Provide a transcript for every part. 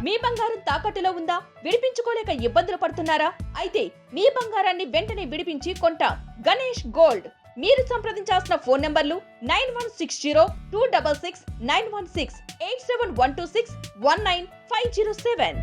మీ బంగారం తాకట్టులో ఉందా? విడిపించుకోలేక ఇబ్బందులు పడుతున్నారా? అయితే మీ బంగారాన్ని వెంటనే విడిపించి కొంటాం. గణేష్ గోల్డ్. మీరు సంప్రదించాల్సిన ఫోన్ నంబర్లు 9160-266-916, 8712619507.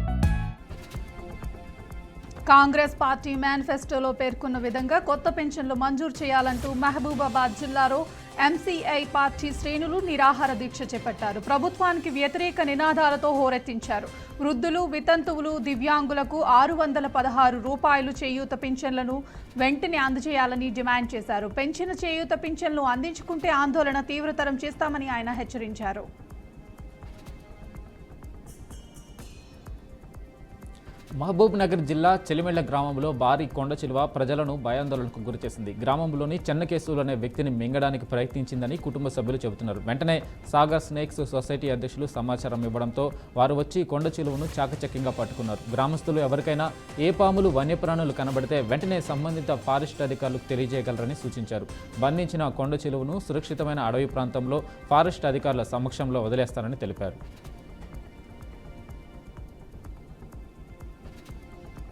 కాంగ్రెస్ పార్టీ మేనిఫెస్టోలో పేర్కొన్న విధంగా కొత్త పెన్షన్లు మంజూరు చేయాలంటూ మహబూబాబాద్ జిల్లాలో ఎంసీఐ పార్టీ శ్రేణులు నిరాహార దీక్ష చేపట్టారు. ప్రభుత్వానికి వ్యతిరేక నినాదాలతో హోరెత్తించారు. వృద్ధులు, వితంతువులు, దివ్యాంగులకు 616 రూపాయలు చేయూత పింఛన్లను వెంటనే అందజేయాలని డిమాండ్ చేశారు. పెంచిన చేయూత పింఛన్లు అందించుకుంటే ఆందోళన తీవ్రతరం చేస్తామని ఆయన హెచ్చరించారు. మహబూబ్ నగర్ జిల్లా చెలిమెళ్ల గ్రామంలో భారీ కొండ చిలువ ప్రజలను భయాందోళనకు గురిచేసింది. గ్రామంలోని చెన్నకేశవులు అనే వ్యక్తిని మింగడానికి ప్రయత్నించిందని కుటుంబ సభ్యులు చెబుతున్నారు. వెంటనే సాగర్ స్నేక్స్ సొసైటీ అధ్యక్షులు సమాచారం ఇవ్వడంతో వారు వచ్చి కొండ చిలువను చాకచక్యంగా పట్టుకున్నారు. గ్రామస్తులు ఎవరికైనా ఏ పాములు, వన్యప్రాణులు కనబడితే వెంటనే సంబంధిత ఫారెస్ట్ అధికారులకు తెలియజేయగలరని సూచించారు. బంధించిన కొండ చిలువను సురక్షితమైన అడవి ప్రాంతంలో ఫారెస్ట్ అధికారుల సమక్షంలో వదిలేస్తారని తెలిపారు.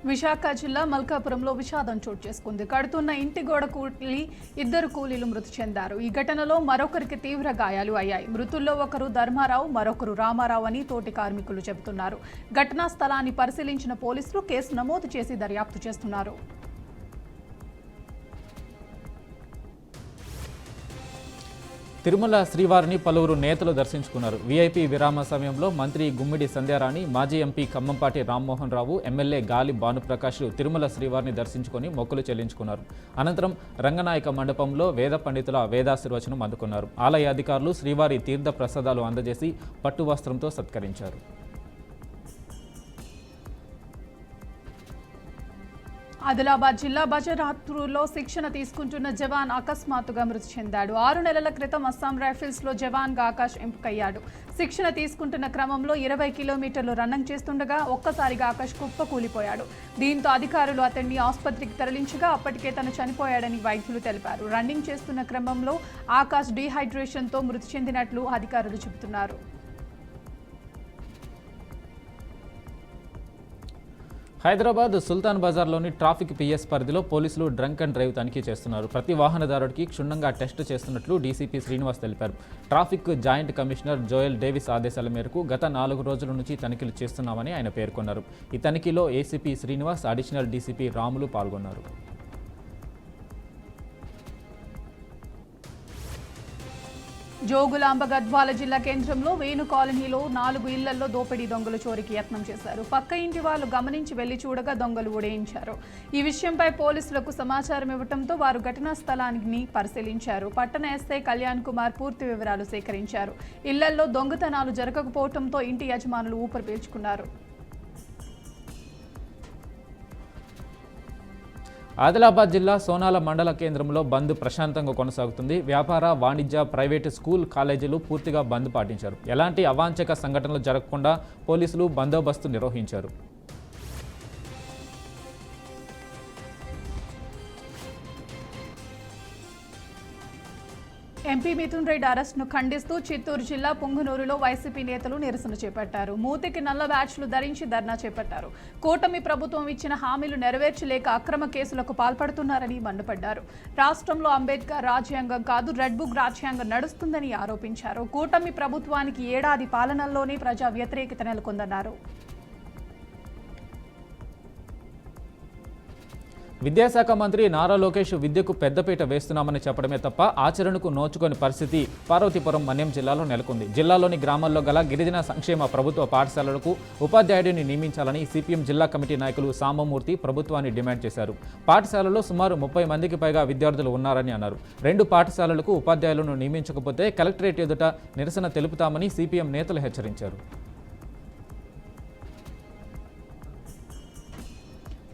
విశాఖ జిల్లా మల్కాపురంలో విషాదం చోటు చేసుకుంది. కడుతున్న ఇంటి గోడ కూలి 2 కూలీలు మృతి చెందారు. ఈ ఘటనలో మరొకరికి తీవ్ర గాయాలు అయ్యాయి. మృతుల్లో ఒకరు ధర్మారావు, మరొకరు రామారావు అని తోటి కార్మికులు చెబుతున్నారు. ఘటనా స్థలాన్ని పరిశీలించిన పోలీసులు కేసు నమోదు చేసి దర్యాప్తు చేస్తున్నారు. తిరుమల శ్రీవారిని పలువురు నేతలు దర్శించుకున్నారు. వీఐపీ విరామ సమయంలో మంత్రి గుమ్మిడి సంధ్యారాణి, మాజీ ఎంపీ ఖమ్మంపాటి రామ్మోహన్ రావు, ఎమ్మెల్యే గాలి భానుప్రకాష్ తిరుమల శ్రీవారిని దర్శించుకొని మొక్కులు చెల్లించుకున్నారు. అనంతరం రంగనాయక మండపంలో వేద పండితుల వేదాశీర్వచనం అందుకున్నారు. ఆలయ అధికారులు శ్రీవారి తీర్థ ప్రసాదాలు అందజేసి పట్టు వస్త్రంతో సత్కరించారు. ఆదిలాబాద్ జిల్లా బజరాత్రులో శిక్షణ తీసుకుంటున్న జవాన్ అకస్మాత్తుగా మృతి చెందాడు. 6 నెలల క్రితం అస్సాం రైఫిల్స్లో జవాన్గా ఆకాష్ ఎంపికయ్యాడు. శిక్షణ తీసుకుంటున్న క్రమంలో 20 కిలోమీటర్లు రన్నింగ్ చేస్తుండగా ఒక్కసారిగా ఆకాష్ కుప్ప కూలిపోయాడు. దీంతో అధికారులు అతన్ని ఆసుపత్రికి తరలించగా అప్పటికే తను చనిపోయాడని వైద్యులు తెలిపారు. రన్నింగ్ చేస్తున్న క్రమంలో ఆకాష్ డీహైడ్రేషన్తో మృతి చెందినట్లు అధికారులు చెబుతున్నారు. హైదరాబాద్ సుల్తాన్ బజార్లోని ట్రాఫిక్ పిఎస్ పరిధిలో పోలీసులు డ్రంక్ అండ్ డ్రైవ్ తనిఖీ చేస్తున్నారు. ప్రతి వాహనదారుడికి క్షుణ్ణంగా టెస్ట్ చేస్తున్నట్లు డీసీపీ శ్రీనివాస్ తెలిపారు. Traffic joint commissioner Joel Davis ఆదేశాల మేరకు గత 4 రోజుల నుంచి తనిఖీలు చేస్తున్నామని ఆయన పేర్కొన్నారు. ఈ తనిఖీలో ACP Srinivas, additional DCP Ramulu పాల్గొన్నారు. జోగులాంబ గద్వాల జిల్లా కేంద్రంలో వేణు కాలనీలో 4 ఇళ్లలో దోపిడీ దొంగలు చోరీకి యత్నం చేశారు. పక్క ఇంటి వాళ్ళు గమనించి వెళ్లి చూడగా దొంగలు ఉడయించారు. ఈ విషయంపై పోలీసులకు సమాచారం ఇవ్వడంతో వారు ఘటనా స్థలాన్ని పరిశీలించారు. పట్టణ ఎస్ఐ కళ్యాణ్ కుమార్ పూర్తి వివరాలు సేకరించారు. ఇళ్లలో దొంగతనాలు జరగకపోవడంతో ఇంటి యజమానులు ఊపిరి పీల్చుకున్నారు. ఆదిలాబాద్ జిల్లా సోనాల మండల కేంద్రంలో బంద్ ప్రశాంతంగా కొనసాగుతుంది. వ్యాపార, వాణిజ్య, ప్రైవేటు స్కూల్, కాలేజీలు పూర్తిగా బంద్ పాటించారు. ఎలాంటి అవాంఛక సంఘటనలు జరగకుండా పోలీసులు బందోబస్తు నిర్వహించారు. ఎంపీ మిథున్ రెడ్డి అరెస్టును ఖండిస్తూ చిత్తూరు జిల్లా పొంగునూరులో వైసీపీ నేతలు నిరసన చేపట్టారు. మూతికి నల్ల బ్యాచ్లు ధరించి ధర్నా చేపట్టారు. కూటమి ప్రభుత్వం ఇచ్చిన హామీలు నెరవేర్చలేక అక్రమ కేసులకు పాల్పడుతున్నారని మండిపడ్డారు. రాష్ట్రంలో అంబేద్కర్ రాజ్యాంగం కాదు, రెడ్ బుక్ రాజ్యాంగం నడుస్తుందని ఆరోపించారు. కూటమి ప్రభుత్వానికి ఏడాది పాలనలోనే ప్రజా వ్యతిరేకత నెలకొందన్నారు. విద్యాశాఖ మంత్రి నారా లోకేష్ విద్యకు పెద్దపీట వేస్తున్నామని చెప్పడమే తప్ప ఆచరణకు నోచుకొని పరిస్థితి పార్వతీపురం మన్యం జిల్లాలో నెలకొంది. జిల్లాలోని గ్రామాల్లో గల గిరిజన సంక్షేమ ప్రభుత్వ పాఠశాలలకు ఉపాధ్యాయుడిని నియమించాలని సిపిఎం జిల్లా కమిటీ నాయకులు సాంబమూర్తి ప్రభుత్వాన్ని డిమాండ్ చేశారు. పాఠశాలలో సుమారు 30 మందికి పైగా విద్యార్థులు ఉన్నారని అన్నారు. 2 పాఠశాలలకు ఉపాధ్యాయులను నియమించకపోతే కలెక్టరేట్ ఎదుట నిరసన తెలుపుతామని సిపిఎం నేతలు హెచ్చరించారు.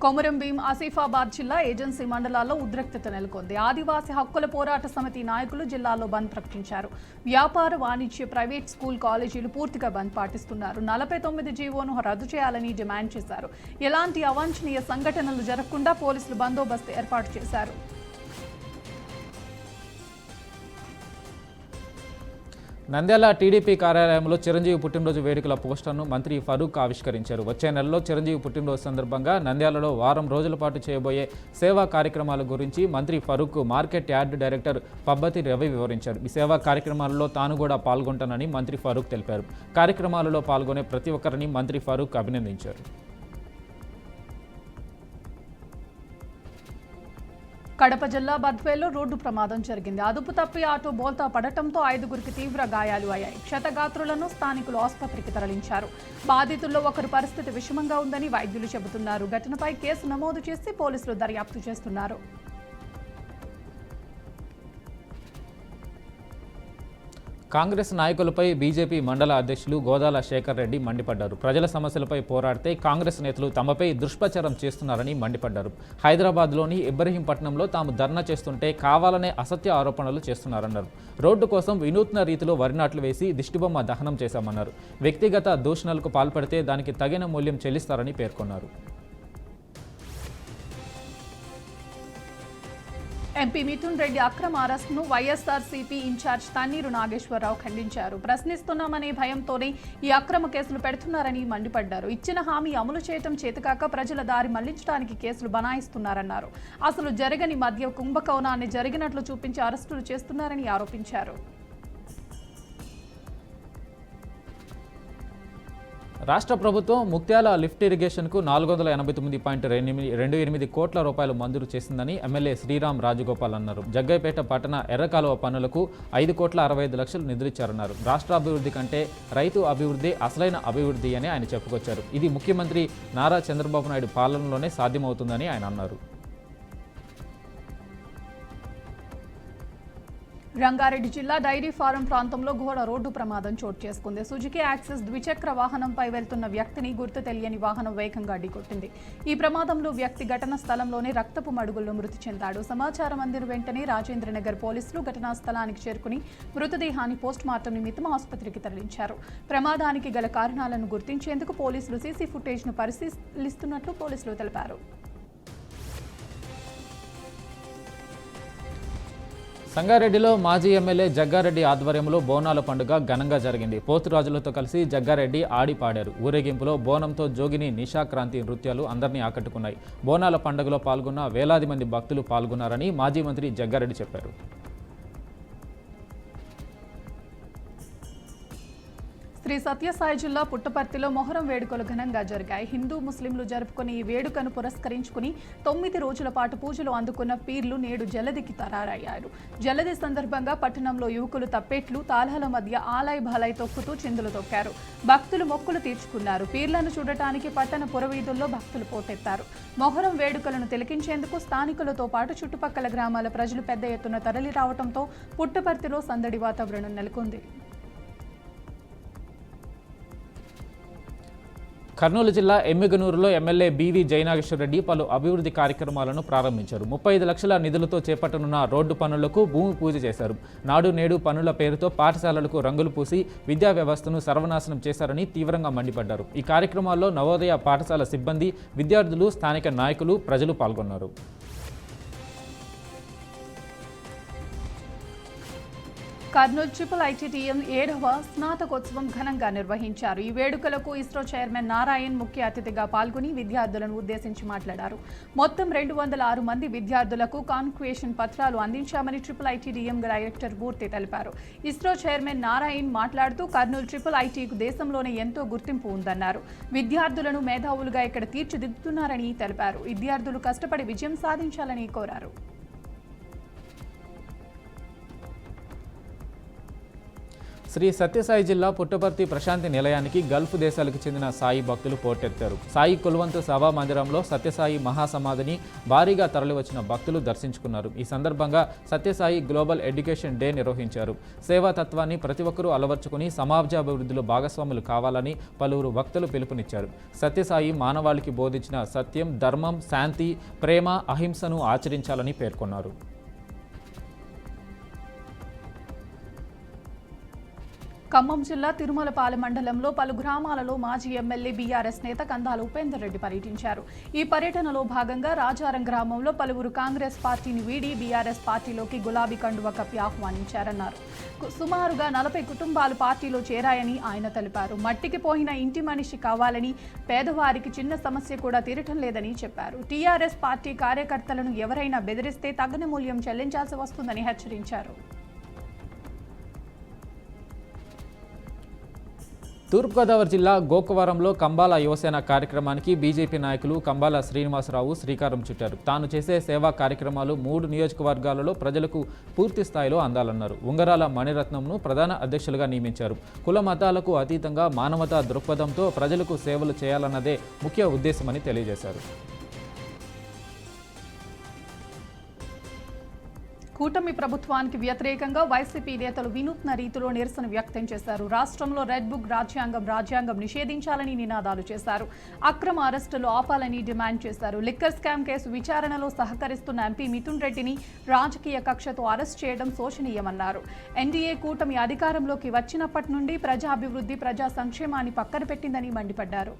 కొమురం భీం ఆసిఫాబాద్ జిల్లా ఏజెన్సీ మండలాల్లో ఉద్రిక్తత నెలకొంది. ఆదివాసీ హక్కుల పోరాట సమితి నాయకులు జిల్లాలో బంద్ ప్రకటించారు. వ్యాపార, వాణిజ్య, ప్రైవేట్ స్కూల్, కాలేజీలు పూర్తిగా బంద్ పాటిస్తున్నారు. 49 జీవోను రద్దు చేయాలని డిమాండ్ చేశారు. ఎలాంటి అవాంఛనీయ సంఘటనలు జరగకుండా పోలీసులు బందోబస్తు ఏర్పాటు చేశారు. నంద్యాల టీడీపీ కార్యాలయంలో చిరంజీవి పుట్టినరోజు వేడుకల పోస్టర్ను మంత్రి ఫరూక్ ఆవిష్కరించారు. వచ్చే నెలలో చిరంజీవి పుట్టినరోజు సందర్భంగా నంద్యాలలో వారం రోజుల పాటు చేయబోయే సేవా కార్యక్రమాల గురించి మంత్రి Farooq market yard director Pabbathi Ravi వివరించారు. ఈ సేవా కార్యక్రమాలలో తాను కూడా పాల్గొంటానని మంత్రి ఫరూక్ తెలిపారు. కార్యక్రమాలలో పాల్గొనే ప్రతి ఒక్కరిని మంత్రి ఫరూక్ అభినందించారు. కడప జిల్లా బద్వేల్లో రోడ్డు ప్రమాదం జరిగింది. అదుపు తప్పి ఆటో బోల్తా పడటంతో 5గురికి తీవ్ర గాయాలు అయ్యాయి. క్షతగాత్రులను స్థానికులు ఆసుపత్రికి తరలించారు. బాధితుల్లో ఒకరి పరిస్థితి విషమంగా ఉందని వైద్యులు చెబుతున్నారు. ఘటనపై కేసు నమోదు చేసి పోలీసులు దర్యాప్తు చేస్తున్నారు. కాంగ్రెస్ నాయకులపై బీజేపీ మండల అధ్యక్షులు గోదాల శేఖర్ రెడ్డి మండిపడ్డారు. ప్రజల సమస్యలపై పోరాడితే కాంగ్రెస్ నేతలు తమపై దుష్ప్రచారం చేస్తున్నారని మండిపడ్డారు. హైదరాబాద్లోని ఇబ్రహీంపట్నంలో తాము ధర్నా చేస్తుంటే కావాలనే అసత్య ఆరోపణలు చేస్తున్నారన్నారు. రోడ్డు కోసం వినూత్న రీతిలో వరినాట్లు వేసి దిష్టిబొమ్మ దహనం చేశామన్నారు. వ్యక్తిగత దూషణలకు పాల్పడితే దానికి తగిన మూల్యం చెల్లిస్తారని పేర్కొన్నారు. ఎంపీ మిథున్ రెడ్డి అక్రమ అరెస్టును వైఎస్ఆర్సీపీ ఇన్ఛార్జ్ తన్నీరు నాగేశ్వరరావు ఖండించారు. ప్రశ్నిస్తున్నామనే భయంతోనే ఈ అక్రమ కేసులు పెడుతున్నారని మండిపడ్డారు. ఇచ్చిన హామీ అమలు చేయడం చేతకాక ప్రజల దారి మళ్లించడానికి కేసులు బనాయిస్తున్నారన్నారు. అసలు జరగని మధ్య కుంభకోణాన్ని జరిగినట్లు చూపించి అరెస్టులు చేస్తున్నారని ఆరోపించారు. రాష్ట్ర ప్రభుత్వం ముక్త్యాల లిఫ్ట్ ఇరిగేషన్కు 489.28 కోట్ల రూపాయలు మంజూరు చేసిందని ఎమ్మెల్యే శ్రీరామ్ రాజగోపాల్ అన్నారు. జగ్గైపేట పట్టణ ఎర్రకాలువ పనులకు 5,65 లక్షలు నిధులిచ్చారన్నారు. రాష్ట్ర అభివృద్ధి కంటే రైతు అభివృద్ధి అసలైన అభివృద్ధి అని ఆయన చెప్పుకొచ్చారు. ఇది ముఖ్యమంత్రి నారా చంద్రబాబు నాయుడు పాలనలోనే సాధ్యమవుతుందని ఆయన అన్నారు. రంగారెడ్డి జిల్లా డైరీ ఫారం ప్రాంతంలో ఘోర రోడ్డు ప్రమాదం చోటు చేసుకుంది. సుజుకి యాక్సెస్ ద్విచక్ర వాహనంపై వెళ్తున్న వ్యక్తిని గుర్తు తెలియని వాహనం వేగంగా ఢీకొట్టింది. ఈ ప్రమాదంలో వ్యక్తి ఘటనా స్థలంలోనే రక్తపు మడుగుల్లో మృతి చెందాడు. సమాచారం అందిన వెంటనే రాజేంద్రనగర్ పోలీసులు ఘటనా స్థలానికి చేరుకుని మృతదేహాన్ని పోస్టుమార్టం నిమిత్తం ఆసుపత్రికి తరలించారు. ప్రమాదానికి గల కారణాలను గుర్తించేందుకు పోలీసులు సీసీ ఫుటేజ్ను పరిశీలిస్తున్నట్లు పోలీసులు తెలిపారు. సంగారెడ్డిలో మాజీ ఎమ్మెల్యే జగ్గారెడ్డి ఆధ్వర్యంలో బోనాల పండుగ ఘనంగా జరిగింది. పోతురాజులతో కలిసి జగ్గారెడ్డి ఆడి పాడారు. ఊరేగింపులో బోనంతో జోగిని నిశాక్రాంతి నృత్యాలు అందరినీ ఆకట్టుకున్నాయి. బోనాల పండుగలో పాల్గొన్న వేలాది మంది భక్తులు పాల్గొన్నారని మాజీ మంత్రి జగ్గారెడ్డి చెప్పారు. శ్రీ సత్యసాయి జిల్లా పుట్టపర్తిలో మొహరం వేడుకలు ఘనంగా జరిగాయి. హిందూ ముస్లింలు జరుపుకుని ఈ వేడుకను పురస్కరించుకుని 9 రోజుల పాటు పూజలు అందుకున్న పీర్లు నేడు జలదికి తరారయ్యారు. జలది సందర్భంగా పట్టణంలో యువకులు తప్పెట్లు తాళాల మధ్య ఆలయ్ బాలయ్ తొక్కుతూ చిందులు తొక్కారు. భక్తులు మొక్కులు తీర్చుకున్నారు. పీర్లను చూడటానికి పట్టణ పురవీధుల్లో భక్తులు పోటెత్తారు. మొహరం వేడుకలను తిలకించేందుకు స్థానికులతో పాటు చుట్టుపక్కల గ్రామాల ప్రజలు పెద్ద ఎత్తున తరలి రావడంతో పుట్టపర్తిలో సందడి వాతావరణం నెలకొంది. కర్నూలు జిల్లా ఎమ్మిగనూరులో ఎమ్మెల్యే బీవీ జయనాగేశ్వరరెడ్డి పలు అభివృద్ధి కార్యక్రమాలను ప్రారంభించారు. 35 లక్షల నిధులతో చేపట్టనున్న రోడ్డు పనులకు భూమి పూజ చేశారు. నాడు నేడు పనుల పేరుతో పాఠశాలలకు రంగులు పూసి విద్యా వ్యవస్థను సర్వనాశనం చేశారని తీవ్రంగా మండిపడ్డారు. ఈ కార్యక్రమాల్లో నవోదయ పాఠశాల సిబ్బంది, విద్యార్థులు, స్థానిక నాయకులు, ప్రజలు పాల్గొన్నారు. కర్నూలు ట్రిపుల్ ఐటీటీఎం 7వ స్నాతకోత్సవం ఘనంగా నిర్వహించారు. ఈ వేడుకలకు ఇస్రో చైర్మన్ నారాయణ్ ముఖ్య అతిథిగా పాల్గొని విద్యార్థులను ఉద్దేశించి మాట్లాడారు. మొత్తం 206 మంది విద్యార్థులకు కాన్క్వేషన్ పత్రాలు అందించామని ట్రిపుల్ ఐటీటీఎం డైరెక్టర్ మూర్తి తెలిపారు. ఇస్రో చైర్మన్ నారాయణ్ మాట్లాడుతూ కర్నూలు ట్రిపుల్ ఐటీకు దేశంలోనే ఎంతో గుర్తింపు ఉందన్నారు. విద్యార్థులను మేధావులుగా ఇక్కడ తీర్చిదిద్దుతున్నారని తెలిపారు. విద్యార్థులు కష్టపడి విజయం సాధించాలని కోరారు. శ్రీ సత్యసాయి జిల్లా పుట్టపర్తి ప్రశాంతి నిలయానికి గల్ఫ్ దేశాలకు చెందిన సాయి భక్తులు పోటెత్తారు. సాయి కుల్వంతు సభా మందిరంలో సత్యసాయి మహాసమాధిని భారీగా తరలివచ్చిన భక్తులు దర్శించుకున్నారు. ఈ సందర్భంగా సత్యసాయి గ్లోబల్ ఎడ్యుకేషన్ డే నిర్వహించారు. సేవాతత్వాన్ని ప్రతి ఒక్కరూ అలవర్చుకుని సమాజాభివృద్ధిలో భాగస్వాములు కావాలని పలువురు భక్తులు పిలుపునిచ్చారు. సత్యసాయి మానవాళికి బోధించిన సత్యం, ధర్మం, శాంతి, ప్రేమ, అహింసను ఆచరించాలని పేర్కొన్నారు. ఖమ్మం జిల్లా తిరుమలపాలెం మండలంలో పలు గ్రామాలలో మాజీ ఎమ్మెల్యే బీఆర్ఎస్ నేత కందాల ఉపేందర్ రెడ్డి పర్యటించారు. ఈ పర్యటనలో భాగంగా రాజారం గ్రామంలో పలువురు కాంగ్రెస్ పార్టీని వీడి బీఆర్ఎస్ పార్టీలోకి గులాబీ కండువా కప్పి ఆహ్వానించారన్నారు. సుమారుగా 40 కుటుంబాలు పార్టీలో చేరాయని ఆయన తెలిపారు. మట్టికి పోయిన ఇంటి మనిషి కావాలని, పేదవారికి చిన్న సమస్య కూడా తీరటం లేదని చెప్పారు. టీఆర్ఎస్ పార్టీ కార్యకర్తలను ఎవరైనా బెదిరిస్తే తగిన మూల్యం చెల్లించాల్సి వస్తుందని హెచ్చరించారు. తూర్పుగోదావరి జిల్లా గోకవరంలో కంబాల యువసేన కార్యక్రమానికి బీజేపీ నాయకులు కంబాల శ్రీనివాసరావు శ్రీకారం చుట్టారు. తాను చేసే సేవా కార్యక్రమాలు 3 నియోజకవర్గాలలో ప్రజలకు పూర్తి స్థాయిలో అందాలన్నారు. ఉంగరాల మణిరత్నంను ప్రధాన అధ్యక్షులుగా నియమించారు. కుల మతాలకు అతీతంగా మానవతా దృక్పథంతో ప్రజలకు సేవలు చేయాలన్నదే ముఖ్య ఉద్దేశమని తెలియజేశారు. కూటమి ప్రభుత్వానికి వ్యతిరేకంగా వైసీపీ నేతలు వినూత్న రీతిలో నిరసన వ్యక్తం చేశారు. రాష్ట్రంలో రెడ్ బుక్ రాజ్యాంగం నిషేధించాలని నినాదాలు చేశారు. అక్రమ అరెస్టులు ఆపాలని డిమాండ్ చేశారు. లిక్కర్ స్కామ్ కేసు విచారణలో సహకరిస్తున్న ఎంపీ మిథున్ రెడ్డిని రాజకీయ కక్షతో అరెస్ట్ చేయడం శోచనీయమన్నారు. ఎన్డీఏ కూటమి అధికారంలోకి వచ్చినప్పటి నుండి ప్రజాభివృద్ధి, ప్రజా సంక్షేమాన్ని పక్కన పెట్టిందని మండిపడ్డారు.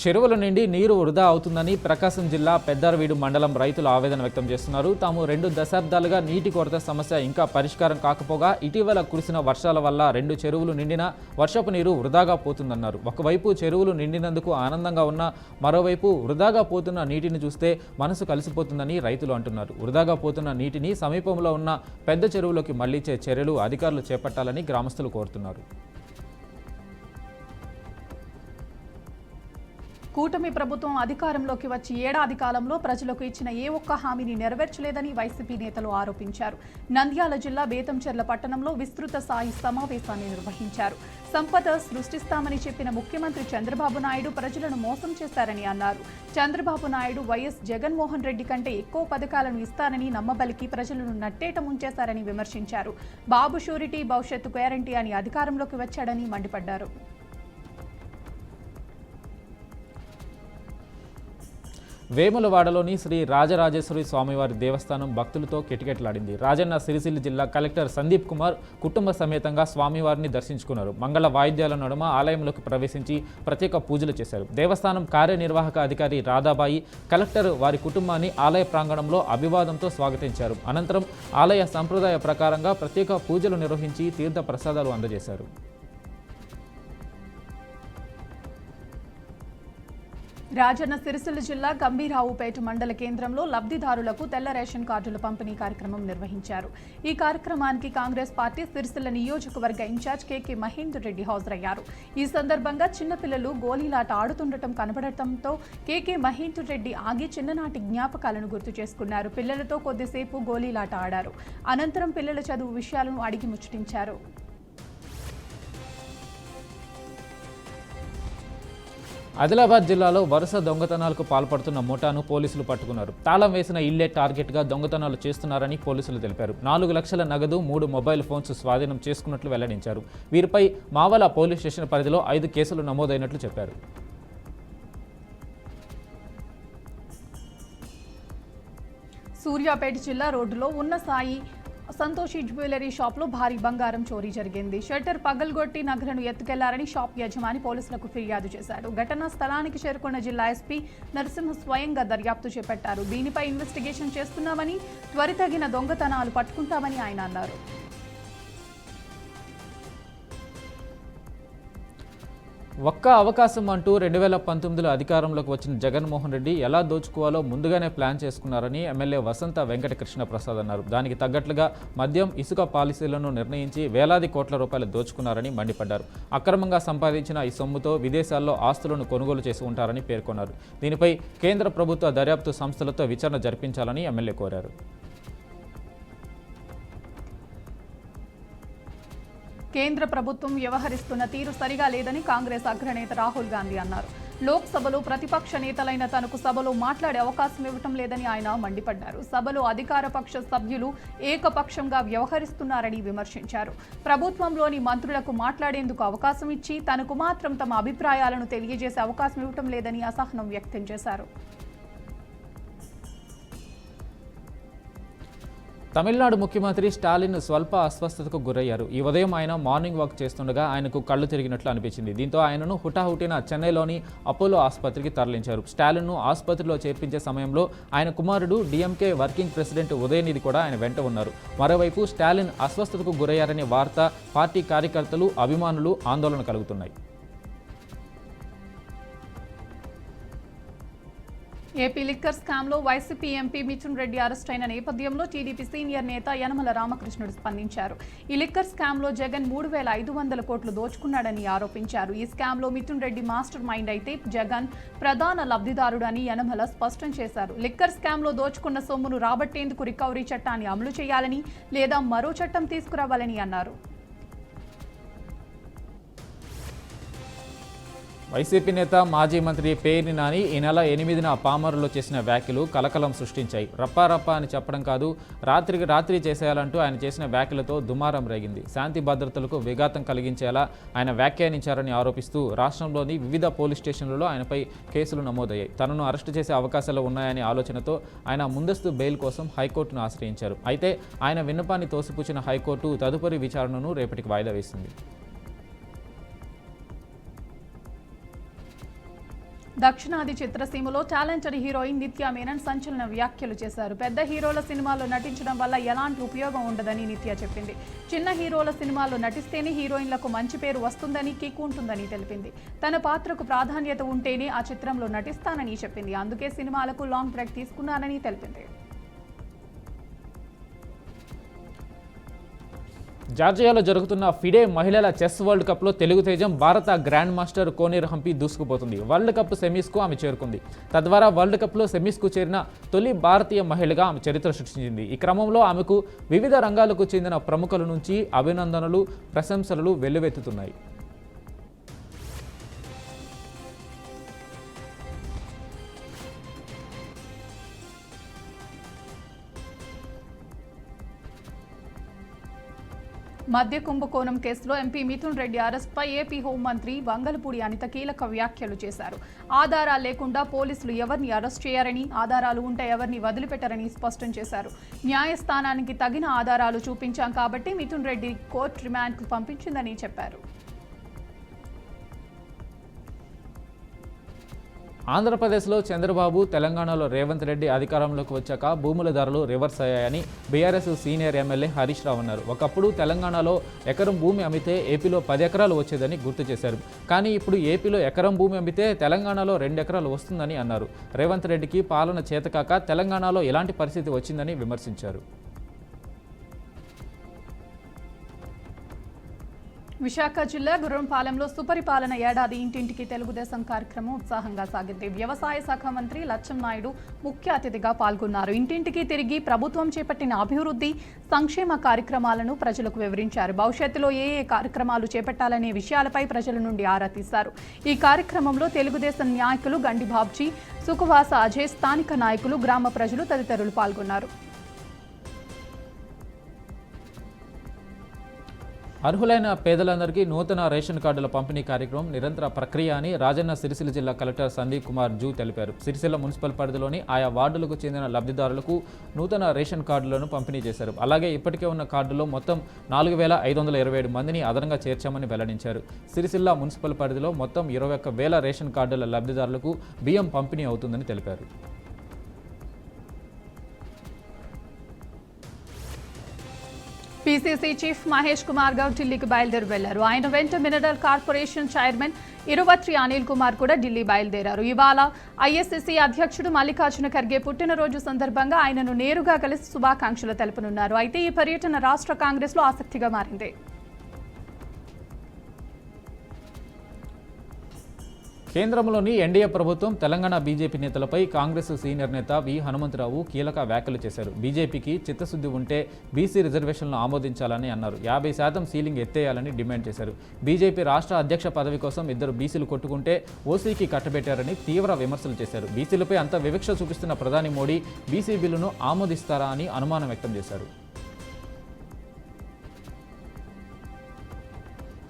చెరువుల నుండి నీరు వృధా అవుతుందని ప్రకాశం జిల్లా పెద్దారవీడు మండలం రైతులు ఆవేదన వ్యక్తం చేస్తున్నారు. తాము 2 దశాబ్దాలుగా నీటి కొరత సమస్య ఇంకా పరిష్కారం కాకపోగా ఇటీవల కురిసిన వర్షాల వల్ల 2 చెరువులు నిండినా వర్షపు నీరు వృధాగా పోతుందన్నారు. ఒకవైపు చెరువులు నిండినందుకు ఆనందంగా ఉన్నా మరోవైపు వృధాగా పోతున్న నీటిని చూస్తే మనసు కలిసిపోతుందని రైతులు అంటున్నారు. వృధాగా పోతున్న నీటిని సమీపంలో ఉన్న పెద్ద చెరువులోకి మళ్లించే చర్యలు అధికారులు చేపట్టాలని గ్రామస్తులు కోరుతున్నారు. కూటమి ప్రభుత్వం అధికారంలోకి వచ్చి ఏడాది కాలంలో ప్రజలకు ఇచ్చిన ఏ ఒక్క హామీని నెరవేర్చలేదని వైసీపీ నేతలు ఆరోపించారు. నంద్యాల జిల్లా బేతంచెర్ల పట్టణంలో విస్తృత స్థాయి సమావేశాన్ని నిర్వహించారు. సంపద సృష్టిస్తామని చెప్పిన ముఖ్యమంత్రి చంద్రబాబు నాయుడు ప్రజలను మోసం చేశారని అన్నారు. చంద్రబాబు నాయుడు వైఎస్ జగన్మోహన్ రెడ్డి కంటే ఎక్కువ పథకాలను ఇస్తారని నమ్మబలికి ప్రజలను నట్టేట ముంచేశారని విమర్శించారు. బాబు షూరిటీ భవిష్యత్తు గ్యారంటీ అని అధికారంలోకి వచ్చాడని మండిపడ్డారు. వేములవాడలోని శ్రీ రాజరాజేశ్వరి స్వామివారి దేవస్థానం భక్తులతో కిటకిటలాడింది. రాజన్న సిరిసిల్ల జిల్లా కలెక్టర్ సందీప్ కుమార్ కుటుంబ సమేతంగా స్వామివారిని దర్శించుకున్నారు. మంగళ వాయిద్యాల నడుమ ఆలయంలోకి ప్రవేశించి ప్రత్యేక పూజలు చేశారు. దేవస్థానం కార్యనిర్వాహక అధికారి రాధాబాయి కలెక్టర్ వారి కుటుంబాన్ని ఆలయ ప్రాంగణంలో అభివాదంతో స్వాగతించారు. అనంతరం ఆలయ సంప్రదాయ ప్రకారంగా ప్రత్యేక పూజలు నిర్వహించి తీర్థ ప్రసాదాలు అందజేశారు. రాజన్న సిరిసిల్ల జిల్లా గంభీరావుపేట మండల కేంద్రంలో లబ్ధిదారులకు తెల్ల రేషన్ కార్డుల పంపిణీ కార్యక్రమం నిర్వహించారు. ఈ కార్యక్రమానికి కాంగ్రెస్ పార్టీ సిరిసిల్ల నియోజకవర్గ ఇన్ఛార్జ్ కేకే మహేందర్ రెడ్డి హాజరయ్యారు. ఈ సందర్భంగా చిన్నపిల్లలు గోలీలాట ఆడుతుండటం కనబడటంతో కేకే మహేందర్ రెడ్డి ఆగి చిన్ననాటి జ్ఞాపకాలను గుర్తు చేసుకున్నారు. పిల్లలతో కొద్దిసేపు గోలీలాట ఆడారు. అనంతరం పిల్లల చదువు విషయాలను అడిగి ముచ్చటించారు. ఆదిలాబాద్ జిల్లాలో వరుస దొంగతనాలకు పాల్పడుతున్న ముఠాను పోలీసులు పట్టుకున్నారు. తాళం వేసిన ఇళ్లే టార్గెట్గా దొంగతనాలు చేస్తున్నారని పోలీసులు తెలిపారు. 4 లక్షల నగదు, 3 మొబైల్ ఫోన్స్ స్వాధీనం చేసుకున్నట్లు వెల్లడించారు. వీరిపై మావల పోలీస్ స్టేషన్ పరిధిలో 5 కేసులు నమోదైనట్లు చెప్పారు. సూర్యాపేట జిల్లా రోడ్డులో ఉన్న సాయి సంతోషి జ్యువెలరీ షాప్లో భారీ బంగారం చోరీ జరిగింది. షట్టర్ పగల్గొట్టి నగలను ఎత్తుకెళ్లారని షాప్ యజమాని పోలీసులకు ఫిర్యాదు చేశాడు. ఘటనా స్థలానికి చేరుకున్న జిల్లా ఎస్పీ నరసింహ స్వయంగా దర్యాప్తు చేపట్టారు. దీనిపై ఇన్వెస్టిగేషన్ చేస్తున్నామని, త్వరితగిన దొంగతనాలు పట్టుకుంటామని ఆయన అన్నారు. ఒక్క అవకాశం అంటూ 2019లో అధికారంలోకి వచ్చిన జగన్మోహన్ రెడ్డి ఎలా దోచుకోవాలో ముందుగానే ప్లాన్ చేసుకున్నారని ఎమ్మెల్యే వసంత వెంకటకృష్ణ ప్రసాద్ అన్నారు. దానికి తగ్గట్లుగా మద్యం, ఇసుక పాలసీలను నిర్ణయించి వేలాది కోట్ల రూపాయలు దోచుకున్నారని మండిపడ్డారు. అక్రమంగా సంపాదించిన ఈ సొమ్ముతో విదేశాల్లో ఆస్తులను కొనుగోలు చేసి ఉంటారని పేర్కొన్నారు. దీనిపై కేంద్ర ప్రభుత్వ దర్యాప్తు సంస్థలతో విచారణ జరిపించాలని ఎమ్మెల్యే కోరారు. కేంద్ర ప్రభుత్వం వ్యవహరిస్తున్న తీరు సరిగా లేదని కాంగ్రెస్ అగ్రనేత రాహుల్ గాంధీ అన్నారు. లోక్సభలో ప్రతిపక్ష నేతలైన తనకు సభలో మాట్లాడే అవకాశం ఇవ్వటం లేదని ఆయన మండిపడ్డారు. సభలో అధికార పక్ష సభ్యులు ఏకపక్షంగా వ్యవహరిస్తున్నారని విమర్శించారు. ప్రభుత్వంలోని మంత్రులకు మాట్లాడేందుకు అవకాశం ఇచ్చి తనకు మాత్రం తమ అభిప్రాయాలను తెలియజేసే అవకాశం ఇవ్వటం లేదని అసహనం వ్యక్తం చేశారు. తమిళనాడు ముఖ్యమంత్రి స్టాలిన్ స్వల్ప అస్వస్థతకు గురయ్యారు. ఈ ఉదయం ఆయన మార్నింగ్ వాక్ చేస్తుండగా ఆయనకు కళ్ళు తిరిగినట్లు అనిపించింది. దీంతో ఆయనను హుటాహుటిన చెన్నైలోని అపోలో ఆసుపత్రికి తరలించారు. స్టాలిన్ను ఆసుపత్రిలో చేర్పించే సమయంలో ఆయన కుమారుడు డిఎంకే వర్కింగ్ ప్రెసిడెంట్ ఉదయనిధి కూడా ఆయన వెంట ఉన్నారు. మరోవైపు స్టాలిన్ అస్వస్థతకు గురయ్యారనే వార్త పార్టీ కార్యకర్తలు, అభిమానులు ఆందోళన కలుగుతున్నాయి. ఏపీ లిక్కర్ స్కామ్లో YCP MP Mithun Reddy arrest అయిన నేపథ్యంలో టీడీపీ సీనియర్ నేత యనమల రామకృష్ణుడు స్పందించారు. ఈ లిక్కర్ స్కామ్లో జగన్ 3,500 కోట్లు దోచుకున్నాడని ఆరోపించారు. ఈ స్కామ్లో మిథున్ రెడ్డి మాస్టర్ మైండ్ అయితే జగన్ ప్రధాన లబ్ధిదారుడని యనమల స్పష్టం చేశారు. లిక్కర్ స్కామ్లో దోచుకున్న సొమ్మును రాబట్టేందుకు రికవరీ చట్టాన్ని అమలు చేయాలని లేదా మరో చట్టం తీసుకురావాలని అన్నారు. వైసీపీ నేత మాజీ మంత్రి పేర్ని నాని ఈ నెల 8న పామరులో చేసిన వ్యాఖ్యలు కలకలం సృష్టించాయి. రప్పారప్పా అని చెప్పడం కాదు, రాత్రికి రాత్రి చేసేయాలంటూ ఆయన చేసిన వ్యాఖ్యలతో దుమారం రేగింది. శాంతి భద్రతలకు విఘాతం కలిగించేలా ఆయన వ్యాఖ్యానించారని ఆరోపిస్తూ రాష్ట్రంలోని వివిధ పోలీస్ స్టేషన్లలో ఆయనపై కేసులు నమోదయ్యాయి. తనను అరెస్టు చేసే అవకాశాలు ఉన్నాయనే ఆలోచనతో ఆయన ముందస్తు బెయిల్ కోసం హైకోర్టును ఆశ్రయించారు. అయితే ఆయన విన్నపాన్ని తోసిపుచ్చిన హైకోర్టు తదుపరి విచారణను రేపటికి వాయిదా వేసింది. దక్షిణాది చిత్రసీమలో టాలెంటెడ్ హీరోయిన్ నిత్యా మేనన్ సంచలన వ్యాఖ్యలు చేశారు. పెద్ద హీరోల సినిమాల్లో నటించడం వల్ల ఎలాంటి ఉపయోగం ఉండదని నిత్యా చెప్పింది. చిన్న హీరోల సినిమాల్లో నటిస్తేనే హీరోయిన్లకు మంచి పేరు వస్తుందని, కిక్ ఉంటుందని తెలిపింది. తన పాత్రకు ప్రాధాన్యత ఉంటేనే ఆ చిత్రంలో నటిస్తానని చెప్పింది. అందుకే సినిమాలకు లాంగ్ బ్రేక్ తీసుకున్నానని తెలిపింది. జార్జియాలో జరుగుతున్న ఫిడే మహిళల చెస్ వరల్డ్ కప్లో తెలుగు తేజం భారత గ్రాండ్ మాస్టర్ కోనేరు హంపి దూసుకుపోతుంది. వరల్డ్ కప్ సెమీస్కు ఆమె చేరుకుంది. తద్వారా వరల్డ్ కప్లో సెమీస్కు చేరిన తొలి భారతీయ మహిళగా ఆమె చరిత్ర సృష్టించింది. ఈ క్రమంలో ఆమెకు వివిధ రంగాలకు చెందిన ప్రముఖుల నుంచి అభినందనలు, ప్రశంసలు వెల్లువెత్తుతున్నాయి. మద్య కుంభకోణం కేసులో ఎంపీ మిథున్ రెడ్డి అరెస్ట్పై ఏపీ హోంమంత్రి వంగలపూడి అనిత కీలక వ్యాఖ్యలు చేశారు. ఆధారాలు లేకుండా పోలీసులు ఎవరిని అరెస్ట్ చేయరని, ఆధారాలు ఉంటే ఎవరిని వదిలిపెట్టరని స్పష్టం చేశారు. న్యాయస్థానానికి తగిన ఆధారాలు చూపించాం కాబట్టి మిథున్ రెడ్డి కోర్టు రిమాండ్కు పంపించిందని చెప్పారు. ఆంధ్రప్రదేశ్లో చంద్రబాబు, తెలంగాణలో రేవంత్ రెడ్డి అధికారంలోకి వచ్చాక భూముల ధరలు రివర్స్ అయ్యాయని BRS senior MLA Harish Rao అన్నారు. ఒకప్పుడు తెలంగాణలో ఎకరం భూమి అమ్మితే ఏపీలో 10 ఎకరాలు వచ్చేదని గుర్తు చేశారు. కానీ ఇప్పుడు ఏపీలో ఎకరం భూమి అమ్మితే తెలంగాణలో 2 ఎకరాలు వస్తుందని అన్నారు. రేవంత్ రెడ్డికి పాలన చేతకాక తెలంగాణలో ఇలాంటి పరిస్థితి వచ్చిందని విమర్శించారు. విశాఖ జిల్లా గుర్రంపాలెంలో సుపరిపాలన ఏడాది ఇంటింటికి తెలుగుదేశం కార్యక్రమం ఉత్సాహంగా సాగింది. వ్యవసాయ శాఖ మంత్రి లచ్చెన్నాయుడు ముఖ్య అతిథిగా పాల్గొన్నారు. ఇంటింటికి తిరిగి ప్రభుత్వం చేపట్టిన అభివృద్ధి, సంక్షేమ కార్యక్రమాలను ప్రజలకు వివరించారు. భవిష్యత్తులో ఏ కార్యక్రమాలు చేపట్టాలనే విషయాలపై ప్రజల నుండి ఆరా తీశారు. ఈ కార్యక్రమంలో తెలుగుదేశం నాయకులు గండి బాబ్జీ, సుఖవాస అజయ్, స్థానిక నాయకులు, గ్రామ ప్రజలు తదితరులు పాల్గొన్నారు. అర్హులైన పేదలందరికీ నూతన రేషన్ కార్డుల పంపిణీ కార్యక్రమం నిరంతర ప్రక్రియ అని రాజన్న సిరిసిల్ల జిల్లా కలెక్టర్ సందీప్ కుమార్ జూ తెలిపారు. సిరిసిల్ల మున్సిపల్ పరిధిలోని ఆయా వార్డులకు చెందిన లబ్ధిదారులకు నూతన రేషన్ కార్డులను పంపిణీ చేశారు. అలాగే ఇప్పటికే ఉన్న కార్డులో మొత్తం 4,527 మందిని అదనంగా చేర్చామని వెల్లడించారు. సిరిసిల్ల మున్సిపల్ పరిధిలో మొత్తం 21,000 రేషన్ కార్డుల లబ్ధిదారులకు బియ్యం పంపిణీ అవుతుందని తెలిపారు. పీసీసీ చీఫ్ మహేష్ కుమార్ గౌడ్ ఢిల్లీకి బయలుదేరి వెళ్లారు. ఆయన వెంట mineral corporation chairman Iruvathri Anil Kumar కూడా ఢిల్లీ బయలుదేరారు. ఇవాళ ఐఎస్సీసీ అధ్యక్షుడు మల్లికార్జున ఖర్గే పుట్టినరోజు సందర్భంగా ఆయనను నేరుగా కలిసి శుభాకాంక్షలు తెలుపనున్నారు. అయితే ఈ పర్యటన రాష్ట్ర కాంగ్రెస్లో ఆసక్తిగా మారింది. కేంద్రంలోని ఎన్డీఏ ప్రభుత్వం తెలంగాణ బీజేపీ నేతలపై కాంగ్రెస్ సీనియర్ నేత వి హనుమంతరావు కీలక వ్యాఖ్యలు చేశారు. బీజేపీకి చిత్తశుద్ధి ఉంటే బీసీ రిజర్వేషన్లను ఆమోదించాలని అన్నారు. 50% సీలింగ్ ఎత్తేయాలని డిమాండ్ చేశారు. బీజేపీ రాష్ట్ర అధ్యక్ష పదవి కోసం 2 బీసీలు కొట్టుకుంటే ఓసీకి కట్టబెట్టారని తీవ్ర విమర్శలు చేశారు. బీసీలపై అంత వివక్ష చూపిస్తున్న ప్రధాని మోడీ బీసీ బిల్లును ఆమోదిస్తారా అని అనుమానం వ్యక్తం చేశారు.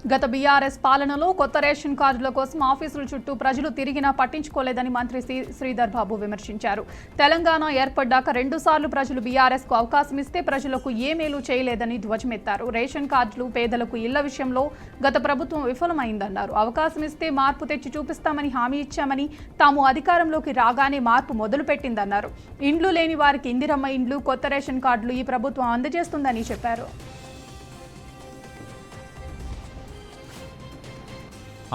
గత బీఆర్ఎస్ పాలనలో కొత్త రేషన్ కార్డుల కోసం ఆఫీసుల చుట్టూ ప్రజలు తిరిగినా పట్టించుకోలేదని మంత్రి శ్రీధర్ బాబు విమర్శించారు. తెలంగాణ ఏర్పడ్డాక 2 సార్లు ప్రజలు బీఆర్ఎస్కు అవకాశం ఇస్తే ప్రజలకు ఏ మేలు చేయలేదని ధ్వజమెత్తారు. రేషన్ కార్డులు పేదలకు ఇళ్ల విషయంలో గత ప్రభుత్వం విఫలమైందన్నారు. అవకాశం ఇస్తే మార్పు తెచ్చి చూపిస్తామని హామీ ఇచ్చామని, తాము అధికారంలోకి రాగానే మార్పు మొదలుపెట్టిందన్నారు. ఇండ్లు లేని వారికి ఇందిరమ్మ ఇండ్లు, కొత్త రేషన్ కార్డులు ఈ ప్రభుత్వం అందజేస్తుందని చెప్పారు.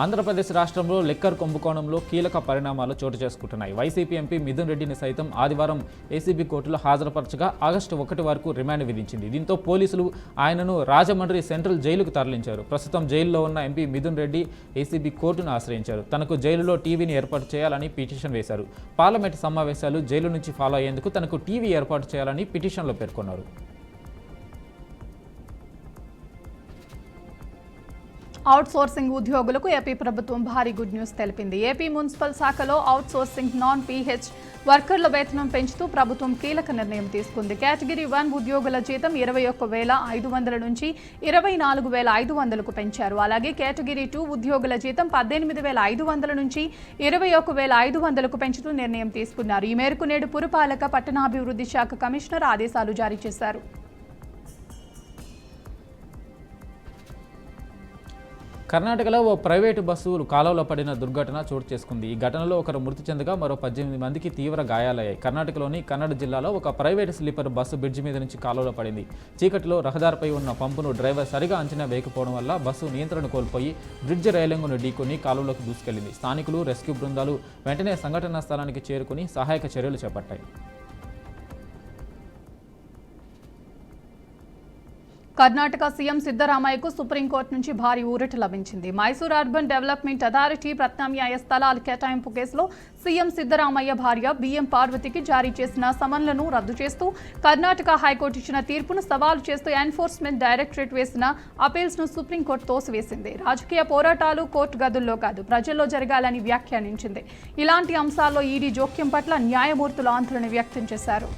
ఆంధ్రప్రదేశ్ రాష్ట్రంలో లిక్కర్ కుంభకోణంలో కీలక పరిణామాలు చోటు చేసుకుంటున్నాయి. వైసీపీ ఎంపీ మిథున్ రెడ్డిని సైతం ఆదివారం ఏసీబీ కోర్టులో హాజరుపరచగా ఆగస్టు 1 వరకు రిమాండ్ విధించింది. దీంతో పోలీసులు ఆయనను రాజమండ్రి సెంట్రల్ జైలుకు తరలించారు. ప్రస్తుతం జైల్లో ఉన్న ఎంపీ మిథున్ రెడ్డి ఏసీబీ కోర్టును ఆశ్రయించారు. తనకు జైలులో టీవీని ఏర్పాటు చేయాలని పిటిషన్ వేశారు. పార్లమెంటు సమావేశాలు జైలు నుంచి ఫాలో అయ్యేందుకు తనకు టీవీ ఏర్పాటు చేయాలని పిటిషన్లో పేర్కొన్నారు. అవుట్సోర్సింగ్ ఉద్యోగులకు ఏపీ ప్రభుత్వం భారీ గుడ్ న్యూస్ తెలిపింది. ఏపీ మున్సిపల్ శాఖలో అవుట్సోర్సింగ్ నాన్ పీహెచ్ వర్కర్ల వేతనం పెంచుతూ ప్రభుత్వం కీలక నిర్ణయం తీసుకుంది. కేటగిరీ 1 ఉద్యోగుల జీతం 21,500 నుంచి 24,500కు పెంచారు. అలాగే కేటగిరీ 2 ఉద్యోగుల జీతం 18,500 నుంచి 21,500కు పెంచుతూ నిర్ణయం తీసుకున్నారు. ఈ మేరకు నేడు పురపాలక పట్టణాభివృద్ధి శాఖ కమిషనర్ ఆదేశాలు జారీ చేశారు. కర్ణాటకలో ఓ ప్రైవేటు బస్సు కాలువలో పడిన దుర్ఘటన చోటు చేసుకుంది. ఈ ఘటనలో ఒకరు మృతి చెందగా మరో 18 మందికి తీవ్ర గాయాలయ్యాయి. కర్ణాటకలోని కన్నడ జిల్లాలో ఒక ప్రైవేటు స్లీపర్ బస్సు బ్రిడ్జి మీద నుంచి కాలువలో పడింది. చీకటిలో రహదారిపై ఉన్న పంపును డ్రైవర్ సరిగా అంచనా వేయకపోవడం వల్ల బస్సు నియంత్రణ కోల్పోయి బ్రిడ్జి రైలింగును ఢీకొని కాలువలోకి దూసుకెళ్లింది. స్థానికులు, రెస్క్యూ బృందాలు వెంటనే సంఘటనా స్థలానికి చేరుకుని సహాయక చర్యలు చేపట్టాయి. కర్ణాటక సీఎం సిద్ధరామయ్యకు సుప్రీంకోర్టు నుంచి భారీ ఊరట లభించింది. మైసూర్ అర్బన్ డెవలప్మెంట్ అథారిటీ ప్రత్యామ్నాయ స్థలాల కేటాయింపు కేసులో సీఎం సిద్ధరామయ్య భార్య బిఎం పార్వతికి జారీ చేసిన సమన్లను రద్దు చేస్తూ కర్ణాటక హైకోర్టు ఇచ్చిన తీర్పును సవాలు చేస్తూ ఎన్ఫోర్స్మెంట్ డైరెక్టరేట్ వేసిన అపీల్స్ను సుప్రీంకోర్టు తోసివేసింది. రాజకీయ పోరాటాలు కోర్టు గదుల్లో కాదు, ప్రజల్లో జరగాలని వ్యాఖ్యానించింది. ఇలాంటి అంశాల్లో ఈడీ జోక్యం పట్ల న్యాయమూర్తులు ఆందోళన వ్యక్తం చేశారు.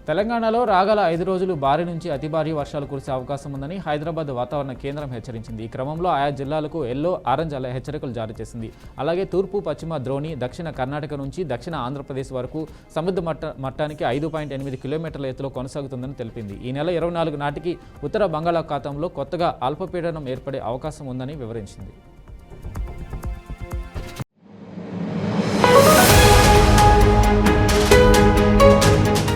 తెలంగాణలో రాగల 5 రోజులు భారీ నుంచి అతి భారీ వర్షాలు కురిసే అవకాశం ఉందని హైదరాబాద్ వాతావరణ కేంద్రం హెచ్చరించింది. ఈ క్రమంలో ఆయా జిల్లాలకు ఎల్లో, ఆరెంజ్ హెచ్చరికలు జారీ చేసింది. అలాగే తూర్పు, పశ్చిమ ద్రోణి, దక్షిణ కర్ణాటక నుంచి దక్షిణ ఆంధ్రప్రదేశ్ వరకు సముద్ర మట్టానికి 5.8 కిలోమీటర్ల ఎత్తులో కొనసాగుతుందని తెలిపింది. ఈ నెల 24 నాటికి ఉత్తర బంగాళాఖాతంలో కొత్తగా అల్పపీడనం ఏర్పడే అవకాశం ఉందని వివరించింది.